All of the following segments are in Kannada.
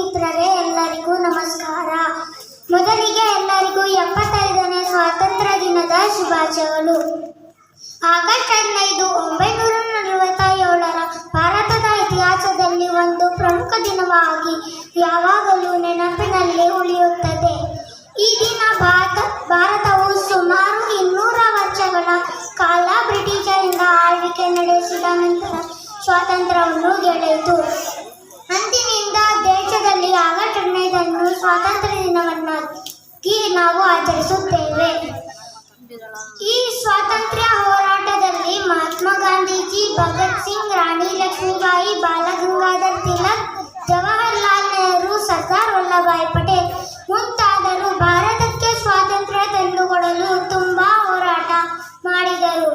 ಮಿತ್ರರೇ, ಎಲ್ಲರಿಗೂ ನಮಸ್ಕಾರ. ಮೊದಲಿಗೆ ಎಲ್ಲರಿಗೂ 75ನೇ ಸ್ವಾತಂತ್ರ್ಯ ದಿನದ ಶುಭಾಶಯಗಳು. ಆಗಸ್ಟ್ 15, 1947ರ ಭಾರತದ ಇತಿಹಾಸದಲ್ಲಿ ಒಂದು ಪ್ರಮುಖ ದಿನವಾಗಿ ಯಾವಾಗಲೂ ನೆನಪಿನಲ್ಲಿ ಉಳಿಯುತ್ತದೆ. ಈ ದಿನ ಭಾರತವು ಸುಮಾರು 200 ವರ್ಷಗಳ ಕಾಲ ಬ್ರಿಟಿಷರಿಂದ ಆಳ್ವಿಕೆ ನಡೆಸಿದ ನಂತರ ಸ್ವಾತಂತ್ರ್ಯವನ್ನು ಗೆಳೆಯಿತು. ಅಂದಿನಿಂದ ದೇಶದಲ್ಲಿ ಆಗಸ್ಟ್ 15ನ್ನು ಸ್ವಾತಂತ್ರ್ಯ ದಿನವನ್ನಾಗಿ ನಾವು ಆಚರಿಸುತ್ತೇವೆ. ಈ ಸ್ವಾತಂತ್ರ್ಯ ಹೋರಾಟದಲ್ಲಿ ಮಹಾತ್ಮ ಗಾಂಧೀಜಿ, ಭಗತ್ ಸಿಂಗ್, ರಾಣಿ ಲಕ್ಷ್ಮೀಬಾಯಿ, ಬಾಲ ಗಂಗಾಧರ್ ತಿಲಕ್, ಜವಾಹರಲಾಲ್ ನೆಹರು, ಸರ್ದಾರ್ ವಲ್ಲಭಾಯ್ ಪಟೇಲ್ ಮುಂತಾದರು ಭಾರತಕ್ಕೆ ಸ್ವಾತಂತ್ರ್ಯ ತಂದುಕೊಡಲು ತುಂಬಾ ಹೋರಾಟ ಮಾಡಿದರು.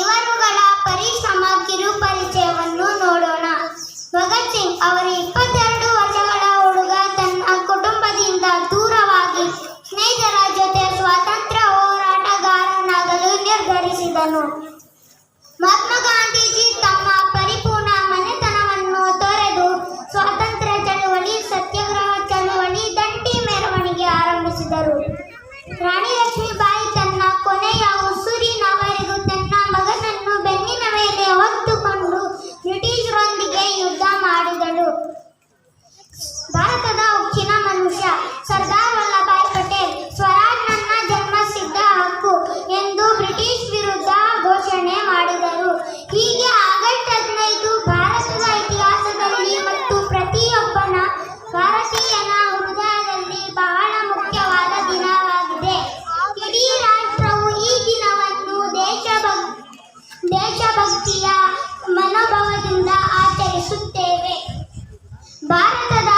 ಇವರುಗಳ ಪರಿಶ್ರಮ ಕಿರುಪರಿಚಯವನ್ನು ನೋಡೋಣ. ಭಗತ್ ಸಿಂಗ್ ಅವರು 22 ವರ್ಷಗಳ ಹುಡುಗ ತನ್ನ ಕುಟುಂಬದಿಂದ ದೂರವಾಗಿ ಸ್ನೇಹಿತರ ಜೊತೆ ಸ್ವಾತಂತ್ರ್ಯ ಹೋರಾಟಗಾರನಾಗಲು ನಿರ್ಧರಿಸಿದನು. ಮಹಾತ್ಮ ಗಾಂಧೀಜಿ ತಮ್ಮ ಪರಿಪೂರ್ಣ ಮನೆತನವನ್ನು ತೊರೆದು ಸ್ವಾತಂತ್ರ್ಯ ಚಳವಳಿ, ಸತ್ಯಾಗ್ರಹ ಚಳವಳಿ, ದಂಡಿ ಮೆರವಣಿಗೆ ಆರಂಭಿಸಿದರು. ರಾಣಿ ಲಕ್ಷ್ಮೀಬಾಯಿ ತನ್ನ ಕೊನೆಯ ಉಸಿರಿನವರೆಗೂ ತನ್ನ ಮಗನನ್ನು ಬೆನ್ನಿನ ಮೇಲೆ ಹೊತ್ತುಕೊಂಡು ಬ್ರಿಟಿಷರೊಂದಿಗೆ ಯುದ್ಧ ಮಾಡಿದಳು. ಭಾರತದ ಉಕ್ಕಿನ ಮನುಷ್ಯ ಸರ್ದಾರ್ ವಲ್ಲಭಾಯ್ ಪಟೇಲ್ ಸ್ವರಾಜ್ ನನ್ನ ಜನ್ಮಸಿದ್ಧ ಹಕ್ಕು ಎಂದು ಬ್ರಿಟಿಷ್ ವಿರುದ್ಧ ಘೋಷಣೆ ಮಾಡಿದರು. ಹೀಗೆ ಆಗಸ್ಟ್ 15 ಭಾರತದ ಇತಿಹಾಸದಲ್ಲಿ ಮತ್ತು ಪ್ರತಿಯೊಬ್ಬನ ಭಾರತೀಯನ ಹೃದಯದಲ್ಲಿ ಬಹಳ ಮುಖ್ಯವಾದ ದಿನವಾಗಿದೆ. ಇಡೀ ರಾಷ್ಟ್ರವು ಈ ದಿನವನ್ನು ದೇಶಭಕ್ತಿಯ ಮನೋಭಾವದಿಂದ ಆಚರಿಸುತ್ತೇವೆ. ಭಾರತದ